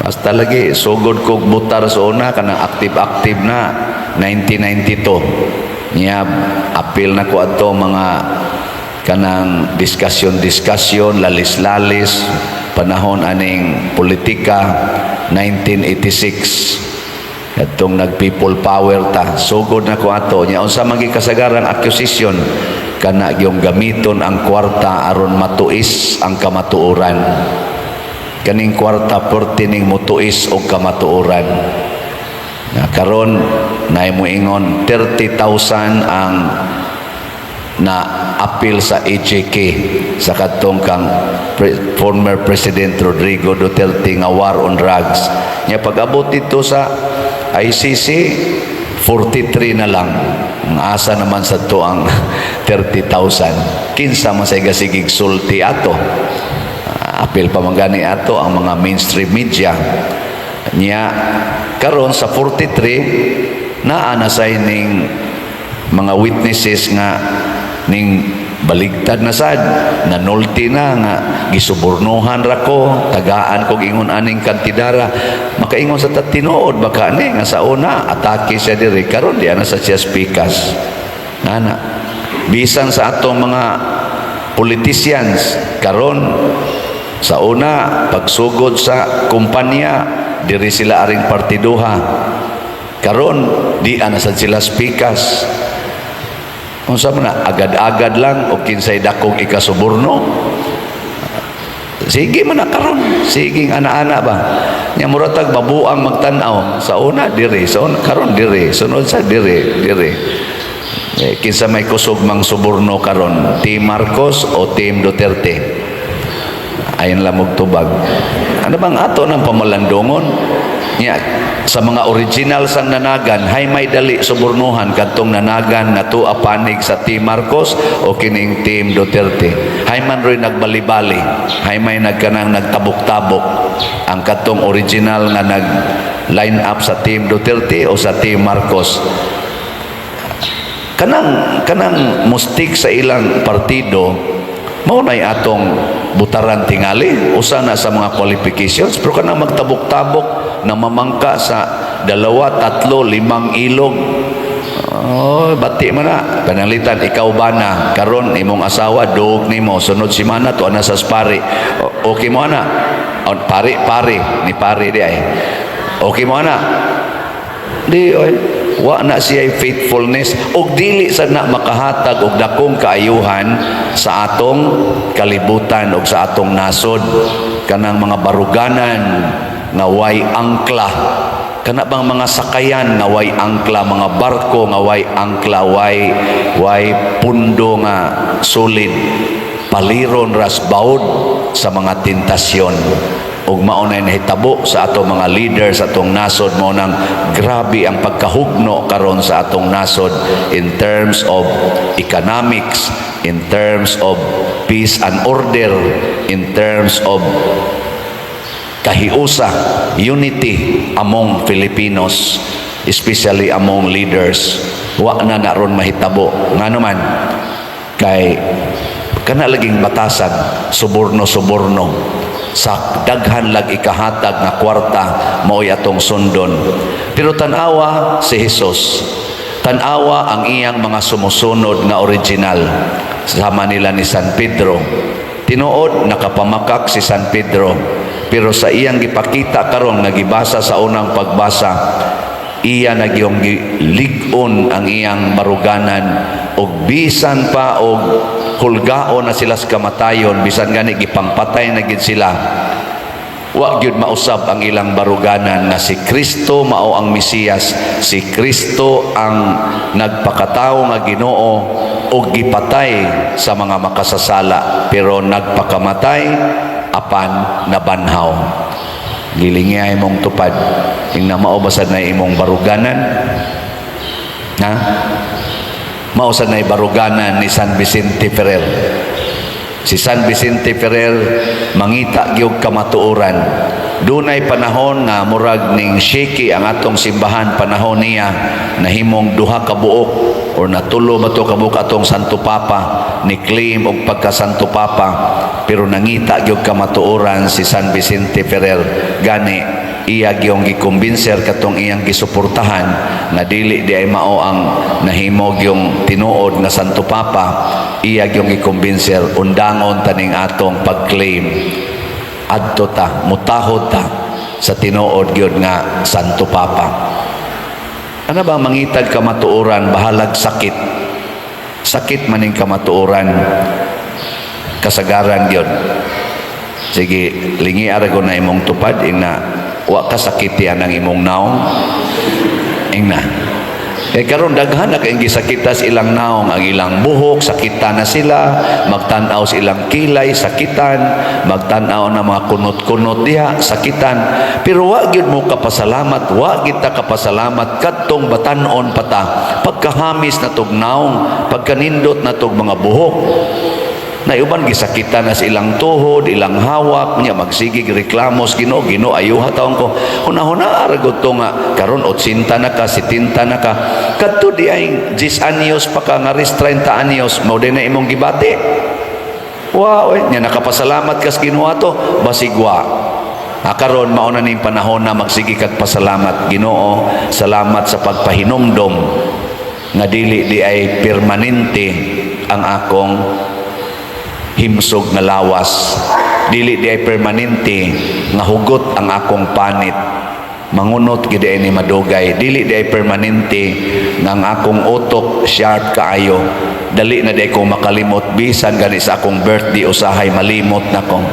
Basta lagi, sugod kog butar sa una, kanang active-active na, 1992. Niya, apil na ko ato mga kanang diskusyon, lalis-lalis, panahon aning politika, 1986. Itong nag-people power ta. Sugod na ko ato. Niya, unsa magi kasagarang accusation, kana yung gamiton ang kwarta aron matuis ang kamatuoran. Kaning kwarta pertining mutuis og kamatuoran. Karon na mo ingon 30,000 ang na appeal sa EJK sa katong kang former President Rodrigo Duterte nga war on drugs. Nya pag-abot dito sa ICC 43 na lang. Ang asa naman sa to ang 30,000. Kinsa man sa igasigig sulti ato. Apil pa man gani ato ang mga mainstream media. Nya karon sa 43 naa na say ning mga witnesses nga ning baligtad na sad, nanulti na nga gisubornohan ra ko, tagaan kog ingon aning kantidara. Makaingon sa tinuod baka ni nga sa una atake siya diri, karon di ana sa siya speakers. Nana bisan sa atong mga politicians karon sa una pagsugod sa kumpanya diri sila aring partiduha, karon di ana sad sila speakers. Unsa man na agad-agad lang o kinsay dakong ikasuborno. Sige man na karon, sige ana-ana ba. Nya muratag babuang magtan-aw sa una diri, sa una karon diri, sunod sa diri. Kinsa may kusog mang suborno karon, Team Marcos o Team Duterte? Ayon lang magtubag. Ano bang ato ng pamalandongon? Nya sa mga original sang nanagan, hay may dali subornuhan kadtong nanagan nga tuwa panig sa Team Marcos o kining Team Duterte. Hay man rin nagbali-bali, hay may nagkanang nagtabok-tabok ang kadtong original nga nag line up sa Team Duterte o sa Team Marcos. Kanang mustik sa ilang partido mao nay atong butaran tingali usa na sa mga qualifications, pero kanang magtabok-tabok na mamangka sa 2, 3, 5 ilog, bati man na panalitan ikaw ba na karon imong asawa dog nimo sunod semana to ana sa spari, okay mo ana pare ni pare di ay okay mo ana di oy wa na siya faithfulness og dili sad na makahatag og dakong kaayuhan sa atong kalibutan og sa atong nasod. Kanang mga baruganan nga way angkla, kana bang mga sakayan nga way angkla, mga barko nga way angkla, way pundo nga solid, paliron ras baud sa mga tentasyon. ug mao na nahitabo sa atong mga leaders sa atong nasod, mao nang grabe ang pagkahugno karon sa atong nasod in terms of economics, in terms of peace and order, in terms of kahiusa, unity among Filipinos, especially among leaders. Wa na naron mahitabo ngano man kay kana laging batasan suborno-suborno sa daghan lag ikahatag nga kwarta mao'y atong sundon. Pero tanawa si Jesus, tanawa ang iyang mga sumusunod nga original sama nila ni San Pedro. Tinuod nakapamakak si San Pedro, pero sa iyang gipakita karon nagibasa sa unang pagbasa, iya nagyong ligon ang iyang baruganan og bisan pa og hulgaon na sila sa kamatayon, bisan gani gipangpatay na gid sila, wa gyud mausab ang ilang baruganan na si Kristo mao ang Mesiyas, si Kristo ang nagpakatawo nga Ginoo og gipatay sa mga makasasala, pero nagpakamatay apan nabanhaw. Gilingay mong tupad ing na maubasad na imong baruganan, ha? Mausad na baruganan ni San Vicente Ferrer. Si San Vicente Ferrer mangita gyud kamatuoran. Dunay panahon nga murag ning shaky ang atong simbahan, panahon niya nahimong 2 ka buok or natulo ba to ka buok atong Santo Papa ni claim og pagka-Santo Papa, pero nangita gyud kamatuoran si San Vicente Ferrer gani iya gyung gikumbinser katong iyang gisuportahan na dili di ay mao ang nahimo gyung tinuod nga Santo Papa. Iya gyung gikumbinser undangon taning atong pag-claim adto ta, mutahod ta sa tinuod gyud nga Santo Papa. Ano ba mangitag kamatuoran bahalag sakit? Sakit maning kamatuoran, kasagaran gyud. Sige, lingi arago na imong tupad ina wa kasakiti anang imong naong ingna. Karon daghan na kayong gisakita sa ilang naong, ang ilang buhok sakita na sila, magtanaw sa ilang kilay sakitan, magtanaw na mga kunot-kunot diha sakitan. Pero wa gyud mo kapasalamat, wa kita kapasalamat kadtong batan-on pata pagkahamis na tog naong, pagkanindot na tog mga buhok. Na uban gisakita na sa ilang tuhod, ilang hawak niya magsigig reklamos, Ginoo, Ginoo ayuha taon ko. Hunahuna aragot to nga karon 80 na ka, 70 na ka. Kadto di ay 10 anyos pa ka nga ris 30 anyos mao din na imong gibati. Wow, nya nakapasalamat kas Ginoo ato, basigwa. Karon mao na ning panahon na magsigi kag pasalamat. Ginoo, salamat sa pagpahinumdom nga dili di ay permanente ang akong himsog nga lawas, dili di ay permanente nga hugot ang akong panit, mangunot gid ni madugay, dili di ay permanente nga ang akong utok sharp kaayo, dali na di ko makalimot bisan gani sa akong birthday usahay malimot na ko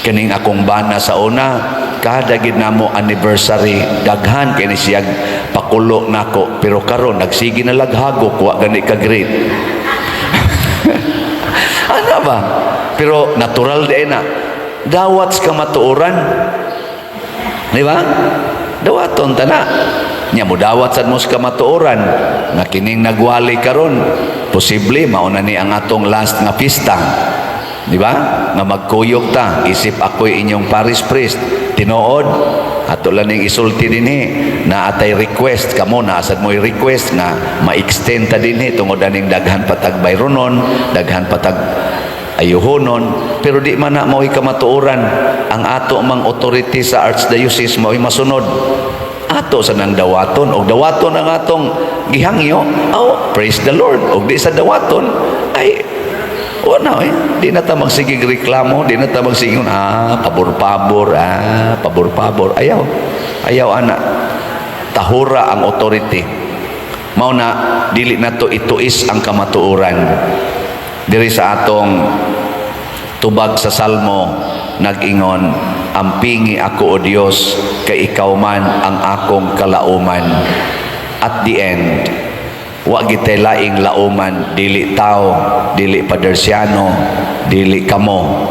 kining akong bana sa una. Kada gid namo anniversary daghan kay ni siyag pakulo nako, pero karon nagsige na laghagok wa gani ka great. Ano ba? Pero natural din na. Dawat sa kamatuoran. Di ba? Dawaton ta na. Nya mo dawat sa mo sa kamatuoran. Nga kining nagwali karon, posible mauna ni ang atong last nga pista. Di ba? Nga magkuyog ta. Isip ako'y inyong parish priest. Tinuod. Ato lang ning isulti dinhi na atay request kamo na asad mo request nga ma-extend ta dinhi tungod aning daghan patag bayronon, daghan patag ayuhonon, pero di man na mao'y kamatuoran ang ato mang authority sa archdiocese mao'y masunod. Ato sa nang dawaton og dawaton ang atong gihangyo. Oh, praise the Lord. Og di sa dawaton ay wala di na ta magsigig reklamo, di na ta magsigig pabor-pabor, pabor-pabor. Ayaw ana. Tahura ang authority. Mao na dili na to ituis ang kamatuoran. Diri sa atong tubag sa Salmo nag-ingon, ampingi ako o Dios kay ikaw man ang akong kalauman. At the end, wa gitay laing lauman, dili tao, dili padersiano, dili kamo,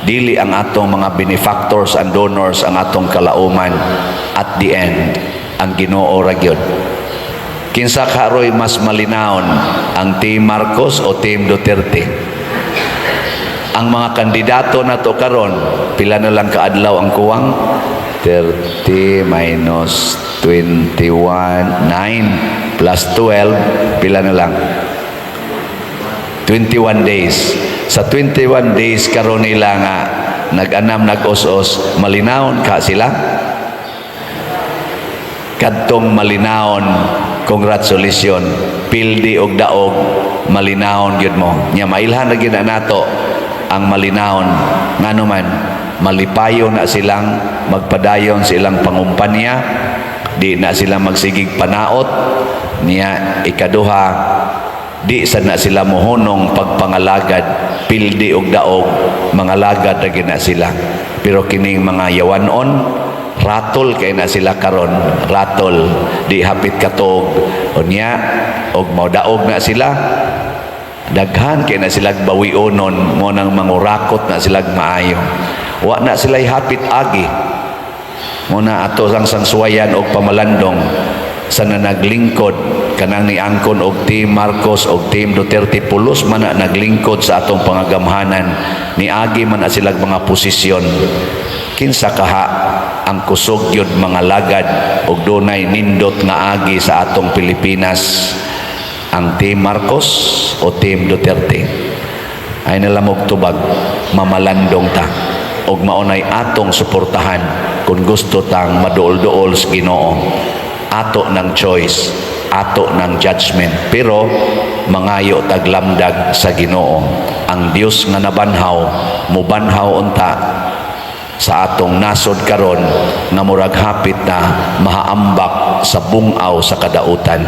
dili ang atong mga benefactors and donors ang atong kalauman. At the end, ang Ginoo ra gyud. Kinsa karoy mas malinawon, ang Team Marcos o Team Duterte? Ang mga kandidato na to karon, pila na lang kaadlaw ang kuwang? 30 minus 21, 9 plus 12, pila na lang? 21 days. Sa 21 days karon nila nga nag-anam, nag-os-os, malinawon ka sila? Kadtong malinawon, congratulations, pildi og daog, malinawon gyud mo. Nya mailhan na gyud nato ang malinawon nganuman malipayo na silang magpadayon silang pangumpanya, di na sila magsigig panaot niya. Ikaduha, di sad na sila mohonong pagpangalagad, pildi og daog, mangalagad na gina sila. Pero kining mga yawanon, ratol kay na sila karon, ratol, di hapit katog unya og maudaog na sila, daghan kay na sila bawionon, mo nang mangurakot na sila maayo. Wa na sila hapit agi. Muna ato sang sangsuwayan og pamalandong sa naglingkod kanang ni angkon og Team Marcos og Team Duterte pulos man na naglingkod sa atong pangagamhanan, ni agi man na sila mga posisyon. Kinsa kaha ang kusog yun mga lagad og dunay nindot nga agi sa atong Pilipinas. ang Team Marcos o Team Duterte. Ay nalamog tubag, mamalandong ta. Og maunay atong suportahan kung gusto tang maduol-duol sa Ginoo. Ato ng choice, ato ng judgment, pero mangayo taglamdag sa Ginoo. Ang Dios nga nabanhaw, mubanhaw unta sa atong nasod karon nga murag hapit na mahaambak sa bungaw sa kadautan.